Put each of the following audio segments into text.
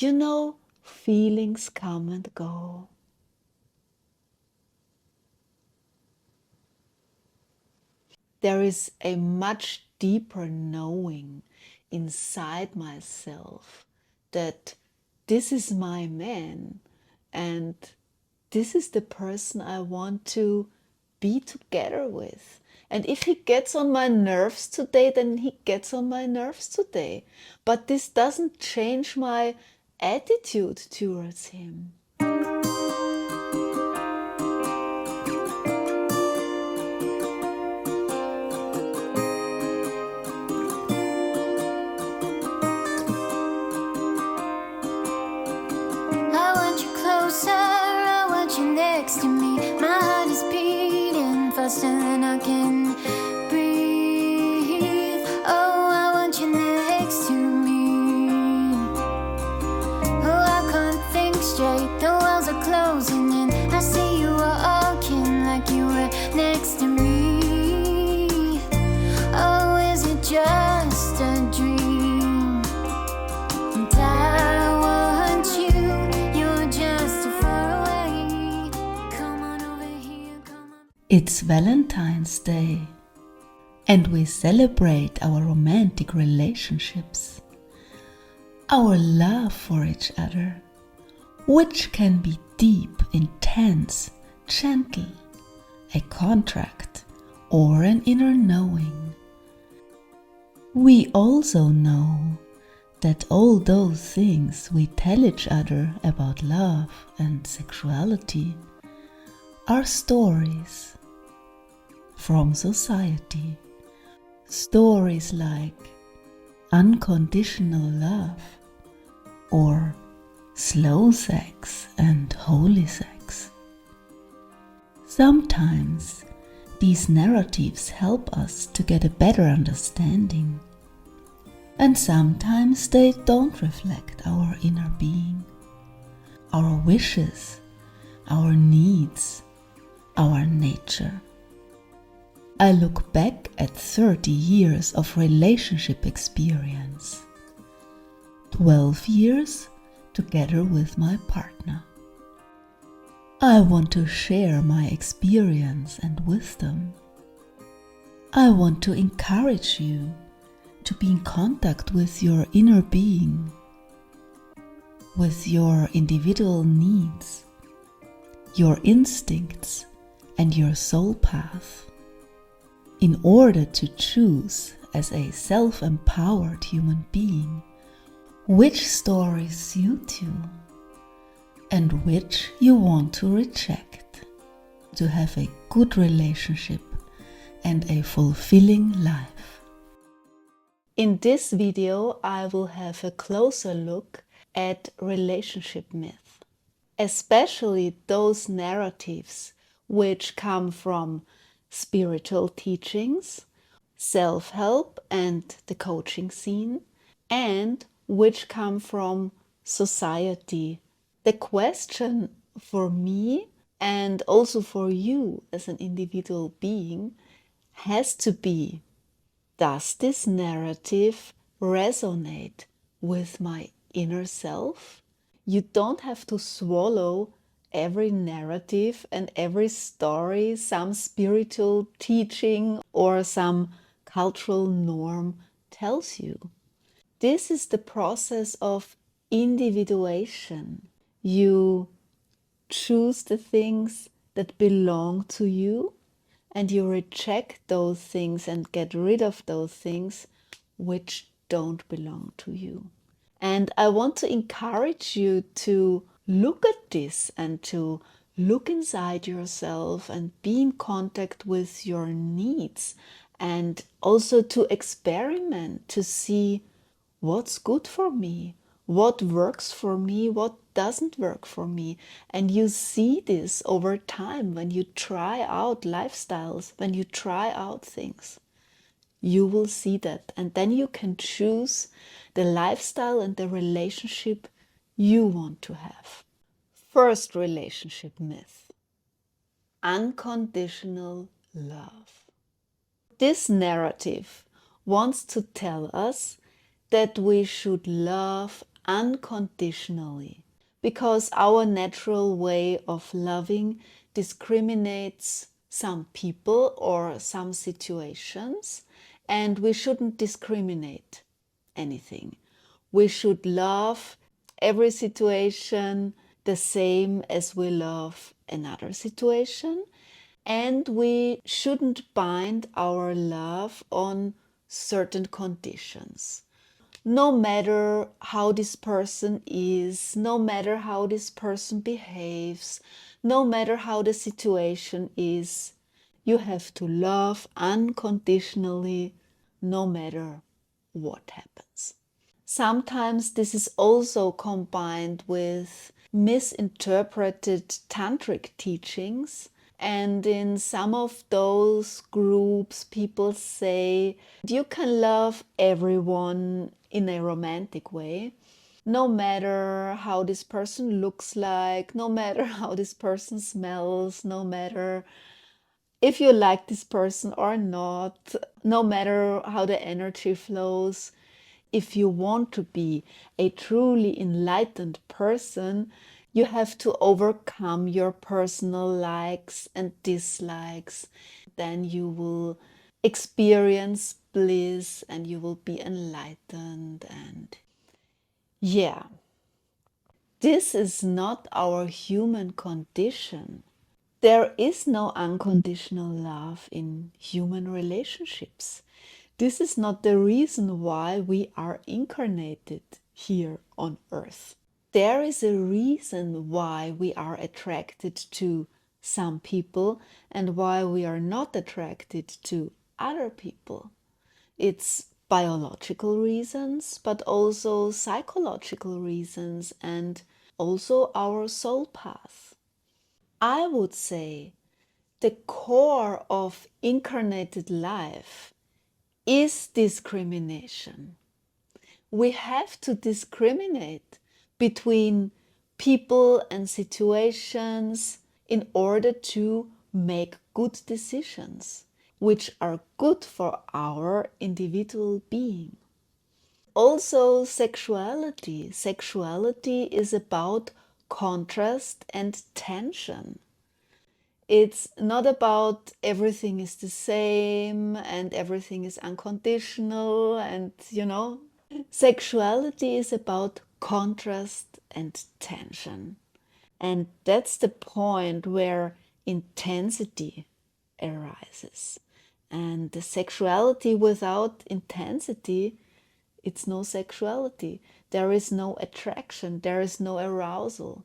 Feelings come and go. There is a much deeper knowing inside myself that this is my man and this is the person I want to be together with. And if he gets on my nerves today, then he gets on my nerves today. But this doesn't change my attitude towards him. I want you next to me. My heart is beating faster than I can breathe. Oh, I want you next to me. Oh, I can't think straight. The walls are closing in. I see you walking like you were next to me. Oh, is it just a dream? And I want you. It's Valentine's Day, and we celebrate our romantic relationships, our love for each other, which can be deep, intense, gentle, a contract, or an inner knowing. We also know that all those things we tell each other about love and sexuality are stories from society. Stories like unconditional love or slow sex and holy sex. Sometimes these narratives help us to get a better understanding, and sometimes they don't reflect our inner being, our wishes, our needs, our nature. I look back at 30 years of relationship experience, 12 years together with my partner. I want to share my experience and wisdom. I want to encourage you to be in contact with your inner being, with your individual needs, your instincts, and your soul path, in order to choose as a self-empowered human being which stories suit you and which you want to reject to have a good relationship and a fulfilling life. In this video, I will have a closer look at relationship myth, especially those narratives which come from spiritual teachings, self-help and the coaching scene, and which come from society. The question for me and also for you as an individual being has to be, does this narrative resonate with my inner self? You don't have to swallow every narrative and every story some spiritual teaching or some cultural norm tells you. This is the process of individuation. You choose the things that belong to you and you reject those things and get rid of those things which don't belong to you. And I want to encourage you to look at this and to look inside yourself and be in contact with your needs, and also to experiment to see what's good for me, what works for me, what doesn't work for me. And you see this over time when you try out lifestyles, when you try out things. You will see that, and then you can choose the lifestyle and the relationship you want to have. First relationship myth: unconditional love. This narrative wants to tell us that we should love unconditionally, because our natural way of loving discriminates some people or some situations, and we shouldn't discriminate anything. We should love every situation the same as we love another situation, and we shouldn't bind our love on certain conditions. No matter how this person is, no matter how this person behaves, no matter how the situation is, you have to love unconditionally no matter what happens. Sometimes this is also combined with misinterpreted tantric teachings. And in some of those groups, people say you can love everyone in a romantic way, no matter how this person looks like, no matter how this person smells, no matter if you like this person or not, no matter how the energy flows. If you want to be a truly enlightened person, you have to overcome your personal likes and dislikes. Then you will experience bliss and you will be enlightened. And yeah, this is not our human condition. There is no unconditional love in human relationships. This is not the reason why we are incarnated here on earth. There is a reason why we are attracted to some people and why we are not attracted to other people. It's biological reasons, but also psychological reasons and also our soul path. I would say the core of incarnated life is discrimination. We have to discriminate between people and situations in order to make good decisions, which are good for our individual being. Also, sexuality. Sexuality is about contrast and tension. It's not about everything is the same and everything is unconditional and, sexuality is about contrast and tension. And that's the point where intensity arises. And the sexuality without intensity, it's no sexuality. There is no attraction, there is no arousal.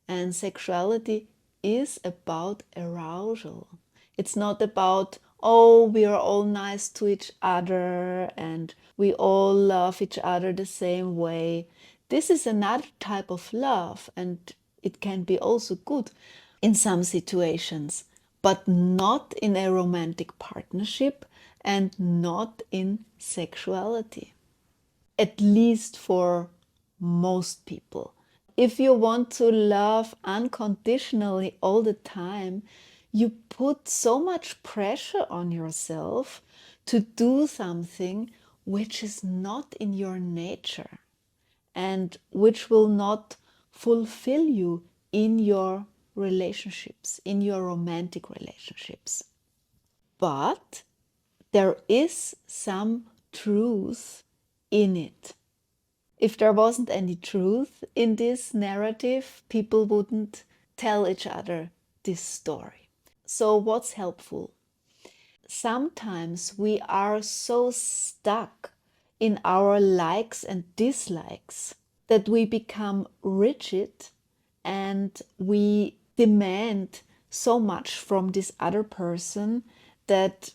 And sexuality is about arousal. It's not about, oh, we are all nice to each other and we all love each other the same way. This is another type of love, and it can be also good in some situations, but not in a romantic partnership and not in sexuality, at least for most people. If you want to love unconditionally all the time, you put so much pressure on yourself to do something which is not in your nature and which will not fulfill you in your relationships, in your romantic relationships. But there is some truth in it. If there wasn't any truth in this narrative, people wouldn't tell each other this story. So what's helpful? Sometimes we are so stuck in our likes and dislikes that we become rigid and we demand so much from this other person that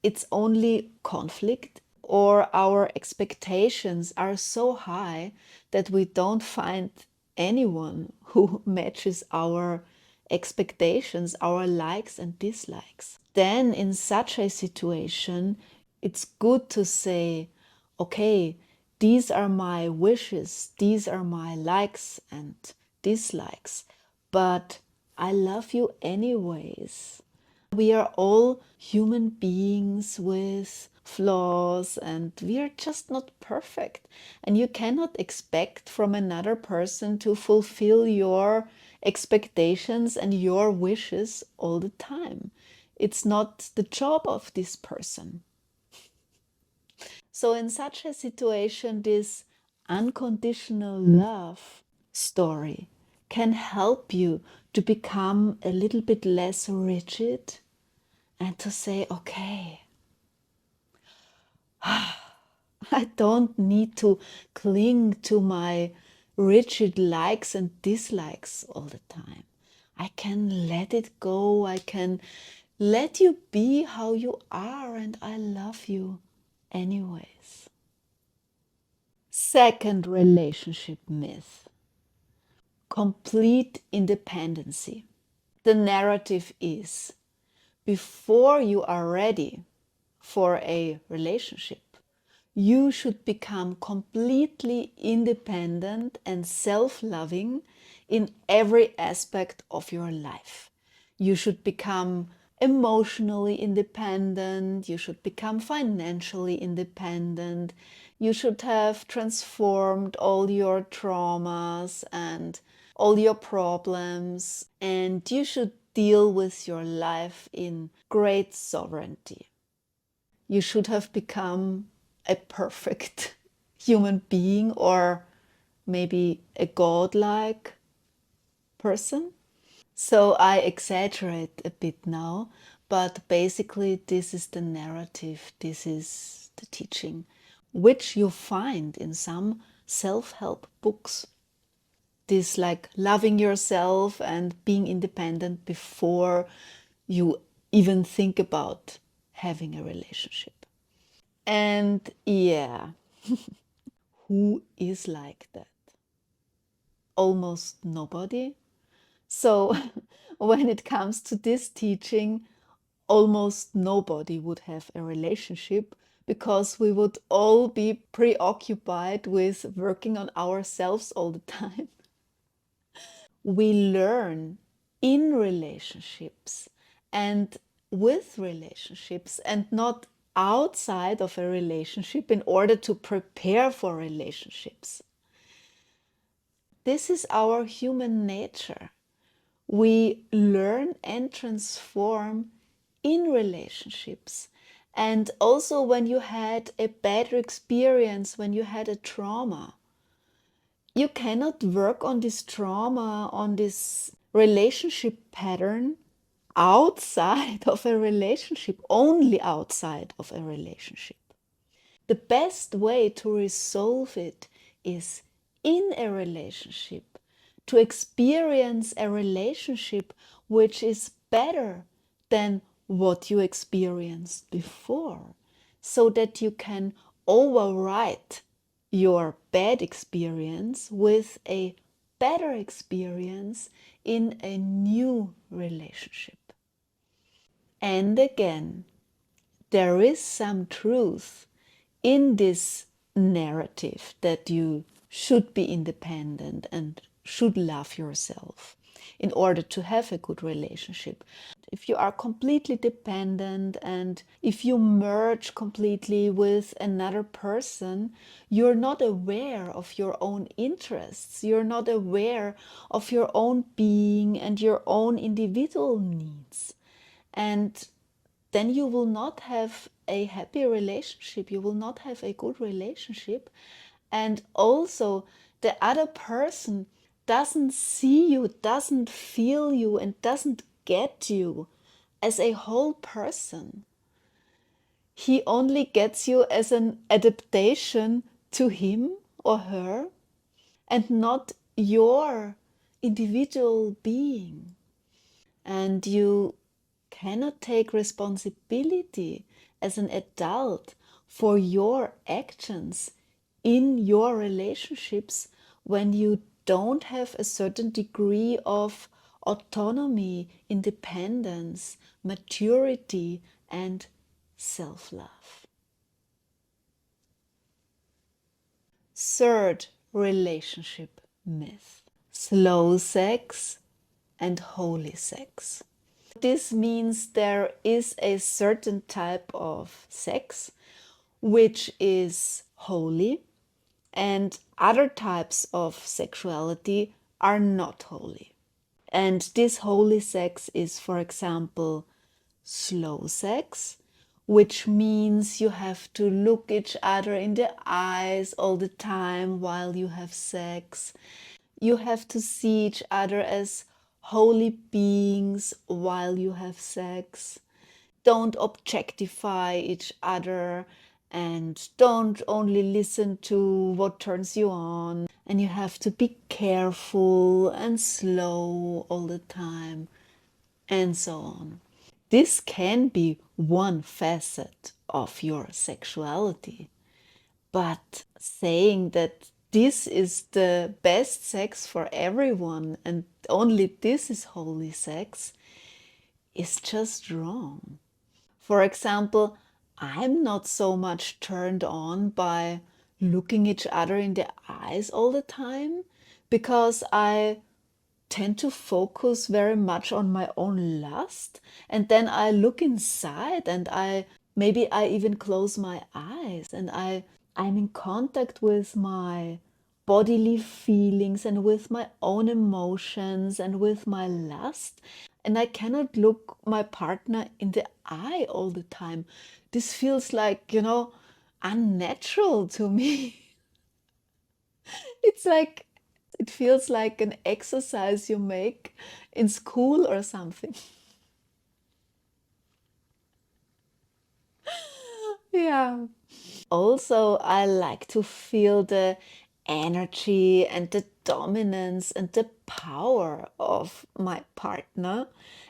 it's only conflict, or our expectations are so high that we don't find anyone who matches our expectations, our likes and dislikes. Then in such a situation, it's good to say, okay, these are my wishes, these are my likes and dislikes, but I love you anyways. We are all human beings with flaws, and we are just not perfect. And you cannot expect from another person to fulfill your expectations and your wishes all the time. It's not the job of this person. So, in such a situation, this unconditional love story can help you to become a little bit less rigid and to say, okay, I don't need to cling to my rigid likes and dislikes all the time. I can let it go. I can let you be how you are, and I love you anyways. Second relationship myth: complete independency. The narrative is, before you are ready for a relationship, you should become completely independent and self-loving in every aspect of your life. You should become emotionally independent, you should become financially independent, you should have transformed all your traumas and all your problems, and you should deal with your life in great sovereignty. You should have become a perfect human being, or maybe a godlike person. So I exaggerate a bit now, but basically this is the narrative, this is the teaching, which you find in some self-help books. This like loving yourself and being independent before you even think about having a relationship. And yeah, who is like that? Almost nobody. So when it comes to this teaching, almost nobody would have a relationship, because we would all be preoccupied with working on ourselves all the time. We learn in relationships and with relationships, and not outside of a relationship, in order to prepare for relationships. This is our human nature. We learn and transform in relationships. And also when you had a bad experience, when you had a trauma, you cannot work on this trauma, on this relationship pattern outside of a relationship, only outside of a relationship. The best way to resolve it is in a relationship, to experience a relationship which is better than what you experienced before, so that you can override your bad experience with a better experience in a new relationship. And again, there is some truth in this narrative that you should be independent and should love yourself in order to have a good relationship. If you are completely dependent and if you merge completely with another person, you're not aware of your own interests, you're not aware of your own being and your own individual needs. And then you will not have a happy relationship, you will not have a good relationship. And also, the other person doesn't see you, doesn't feel you, and doesn't get you as a whole person. He only gets you as an adaptation to him or her, and not your individual being. And you cannot take responsibility as an adult for your actions in your relationships when you don't have a certain degree of autonomy, independence, maturity, and self-love. Third relationship myth: slow sex and holy sex. This means there is a certain type of sex which is holy, and other types of sexuality are not holy. And this holy sex is, for example, slow sex, which means you have to look each other in the eyes all the time while you have sex. You have to see each other as holy beings while you have sex. Don't objectify each other and don't only listen to what turns you on. And you have to be careful and slow all the time, and so on. This can be one facet of your sexuality, but saying that this is the best sex for everyone and only this is holy sex is just wrong. For example, I'm not so much turned on by looking each other in the eyes all the time because I tend to focus very much on my own lust, and then I look inside and I even close my eyes and I'm in contact with my bodily feelings and with my own emotions and with my lust, and I cannot look my partner in the eye all the time. This feels like, unnatural to me. It's like it feels like an exercise you make in school or something. Yeah. Also, I like to feel the energy and the dominance and the power of my partner,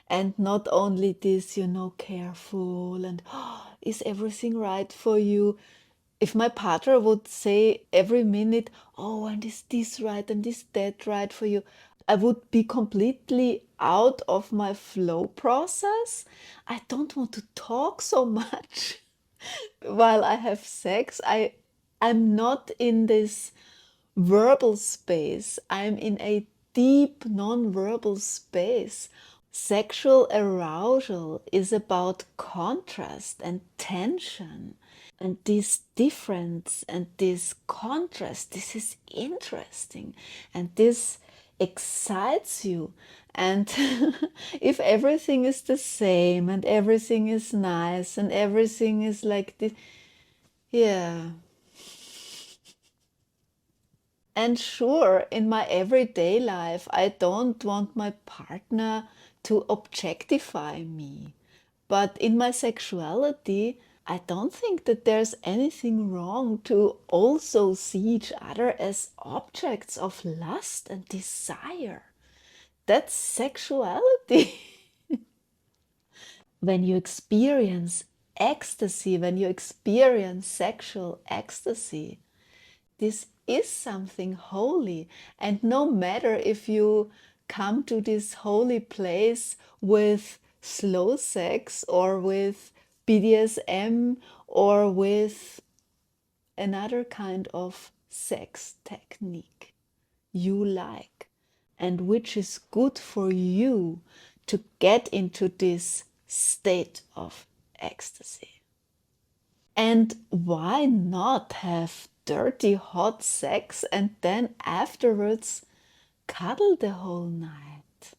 and not only this, careful and is everything right for you? If my partner would say every minute, oh, and is this right and is that right for you, I would be completely out of my flow process. I don't want to talk so much while I have sex. I'm not in this verbal space. I'm in a deep non-verbal space. Sexual arousal is about contrast and tension. And this difference and this contrast, this is interesting. And this excites you. And if everything is the same and everything is nice and everything is like this, yeah. And sure, in my everyday life, I don't want my partner to objectify me. But in my sexuality, I don't think that there's anything wrong to also see each other as objects of lust and desire. That's sexuality. When you experience ecstasy, when you experience sexual ecstasy, this is something holy. And no matter if you come to this holy place with slow sex or with BDSM or with another kind of sex technique you like and which is good for you to get into this state of ecstasy. And why not have dirty hot sex and then afterwards cuddle the whole night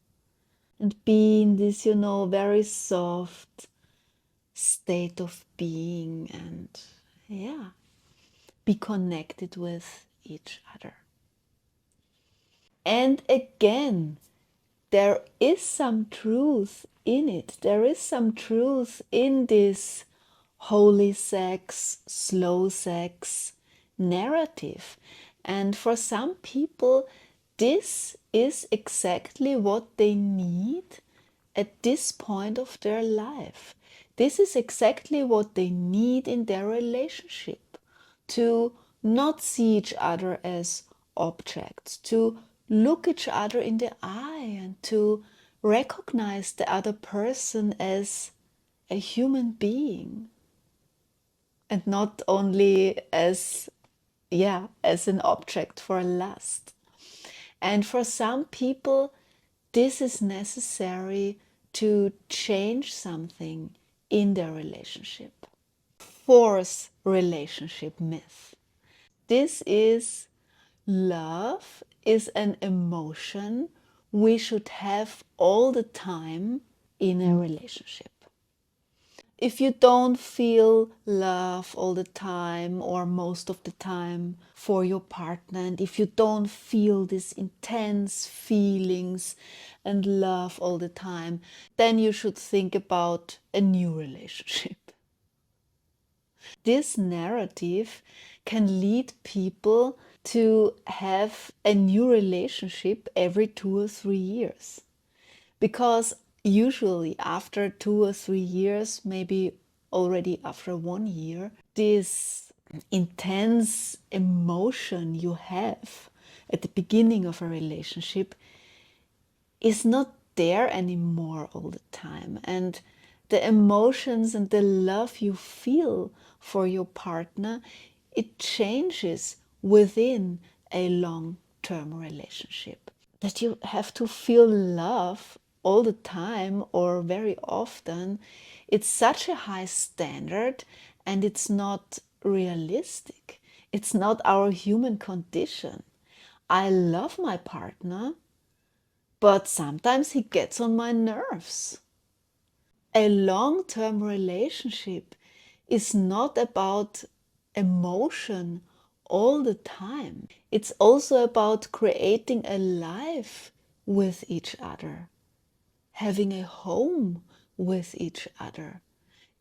and be in this, very soft state of being and, yeah, be connected with each other. And again, there is some truth in it. There is some truth in this holy sex, slow sex narrative. And for some people, this is exactly what they need at this point of their life. This is exactly what they need in their relationship, to not see each other as objects, to look each other in the eye and to recognize the other person as a human being and not only as an object for lust. And for some people this is necessary to change something in their relationship. fourth relationship myth. This is: love is an emotion we should have all the time in a relationship. If you don't feel love all the time or most of the time for your partner, and if you don't feel these intense feelings and love all the time, then you should think about a new relationship. This narrative can lead people to have a new relationship every 2 or 3 years. Because usually after 2 or 3 years, maybe already after 1 year, this intense emotion you have at the beginning of a relationship is not there anymore all the time. And the emotions and the love you feel for your partner, it changes within a long-term relationship. That you have to feel love all the time or very often, it's such a high standard, and it's not realistic. It's not our human condition. I love my partner, but sometimes he gets on my nerves. A long-term relationship is not about emotion all the time. It's also about creating a life with each other, having a home with each other,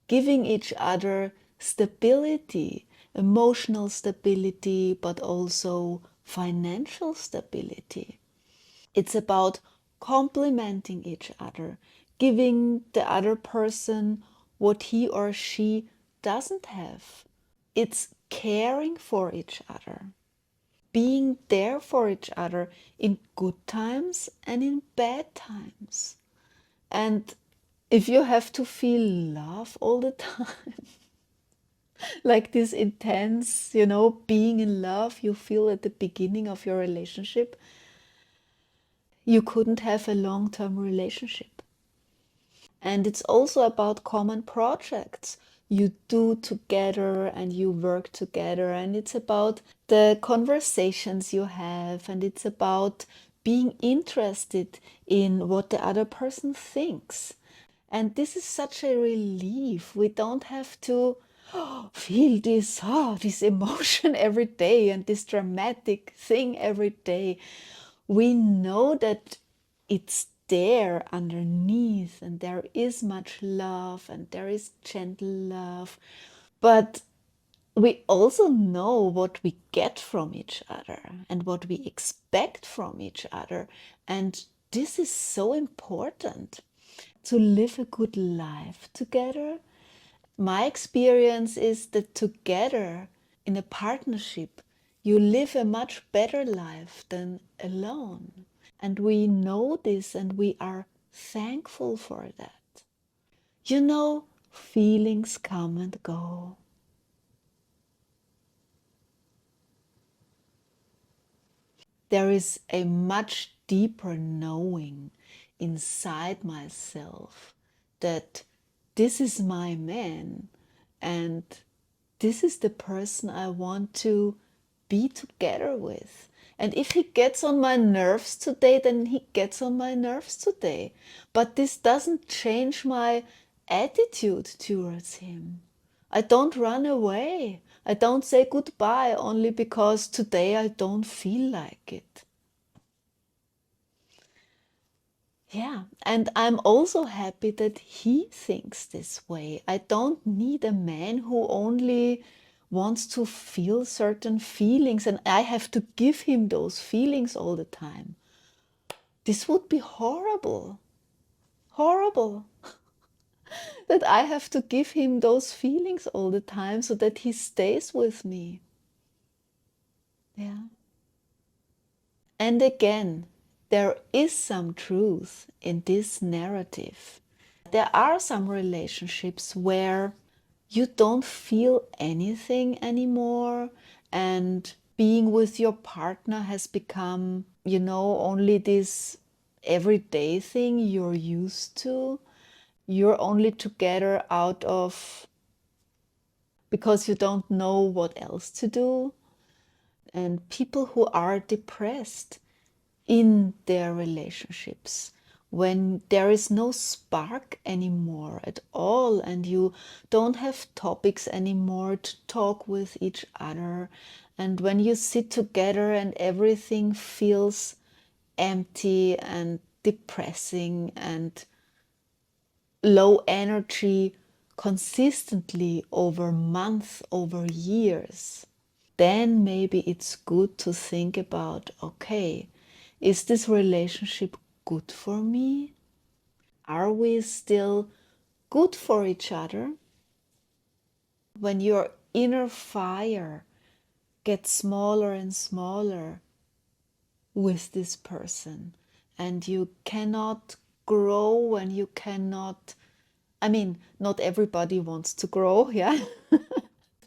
giving each other stability, emotional stability, but also financial stability. It's about complementing each other, giving the other person what he or she doesn't have. It's caring for each other, being there for each other in good times and in bad times. And if you have to feel love all the time, like this intense, being in love you feel at the beginning of your relationship, you couldn't have a long-term relationship. And it's also about common projects you do together and you work together. And it's about the conversations you have. And it's about being interested in what the other person thinks. And this is such a relief. We don't have to feel this emotion every day and this dramatic thing every day. We know that it's there underneath, and there is much love and there is gentle love. But we also know what we get from each other and what we expect from each other. And this is so important to live a good life together. My experience is that together in a partnership, you live a much better life than alone. And we know this and we are thankful for that. Feelings come and go. There is a much deeper knowing inside myself that this is my man and this is the person I want to be together with. And if he gets on my nerves today, then he gets on my nerves today. But this doesn't change my attitude towards him. I don't run away. I don't say goodbye only because today I don't feel like it. Yeah, and I'm also happy that he thinks this way. I don't need a man who only wants to feel certain feelings and I have to give him those feelings all the time. This would be horrible. Horrible. That I have to give him those feelings all the time so that he stays with me. Yeah. And again, there is some truth in this narrative. There are some relationships where you don't feel anything anymore, and being with your partner has become, only this everyday thing you're used to. You're only together out of because you don't know what else to do. And people who are depressed in their relationships, when there is no spark anymore at all, and you don't have topics anymore to talk with each other, and when you sit together and everything feels empty and depressing and low energy consistently over months, over years, then maybe it's good to think about, okay, is this relationship good for me? Are we still good for each other? When your inner fire gets smaller and smaller with this person, and you cannot grow, and you cannot, I mean, not everybody wants to grow, yeah.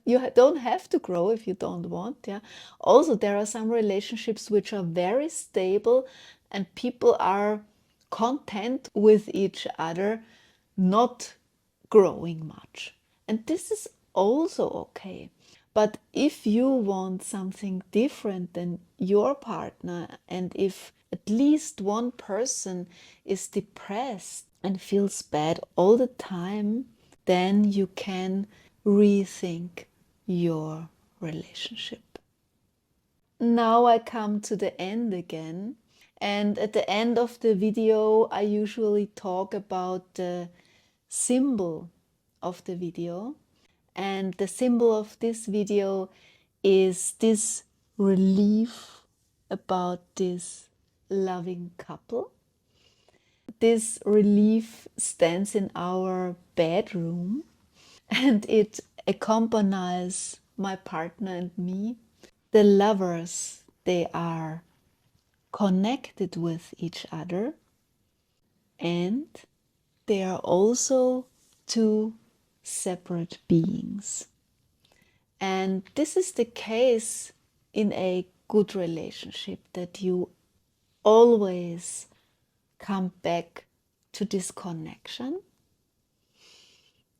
You don't have to grow if you don't want, yeah. Also, there are some relationships which are very stable and people are content with each other, not growing much, and this is also okay. But if you want something different than your partner, and if at least one person is depressed and feels bad all the time, then you can rethink your relationship. Now I come to the end again, and at the end of the video I usually talk about the symbol of the video, and the symbol of this video is this relief about this loving couple. This relief stands in our bedroom and it accompanies my partner and me. The lovers, they are connected with each other, and they are also two separate beings. And this is the case in a good relationship, that you always come back to this connection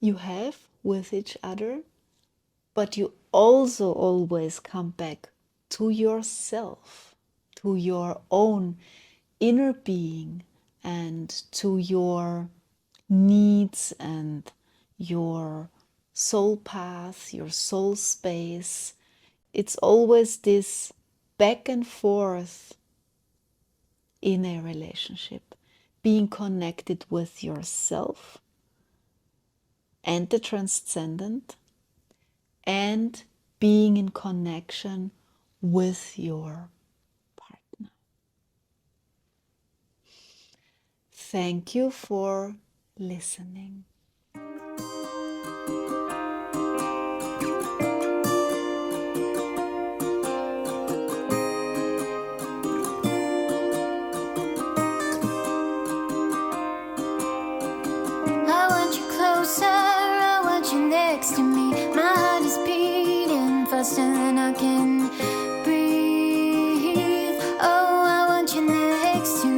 you have with each other, but you also always come back to yourself, to your own inner being, and to your needs and your soul path, your soul space. It's always this back and forth in a relationship, being connected with yourself and the transcendent, and being in connection with your partner. Thank you for listening. I want you closer, I want you next to me. My heart is beating faster than I can breathe. Oh, I want you next to me.